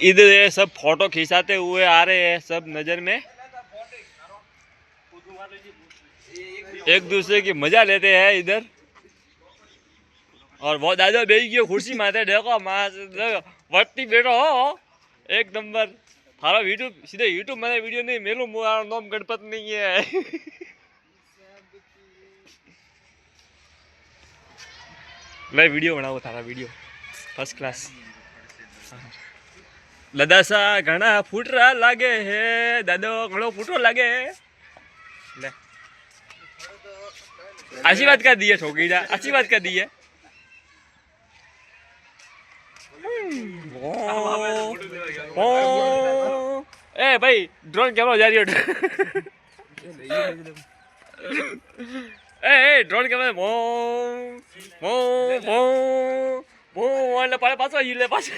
इधर ये सब फोटो खिंचाते हुए आ रहे हैं, सब नजर में एक दूसरे की मजा लेते हैं इधर। और बहुत दादा बेही गयो खुर्सी माथे देखो मास वट्टी बैठो हो एक नंबर। थारा यूट्यूब सीधे यूट्यूब में वीडियो नहीं मेलू मारो नाम गणपत नहीं है। ले वीडियो बनाओ थारा वीडियो फर्स्ट क्लास। लदासा घना फूटरा लागे है दादो घणो फूटो लागे है। ले आशीर्वाद कर दिए ठोकी आशीर्वाद कर दिए। ए भाई ड्रोन कैमरा जा रही हो। ए ड्रोन कैमरा मो मो मो मो वाला पाछो ले पाछो।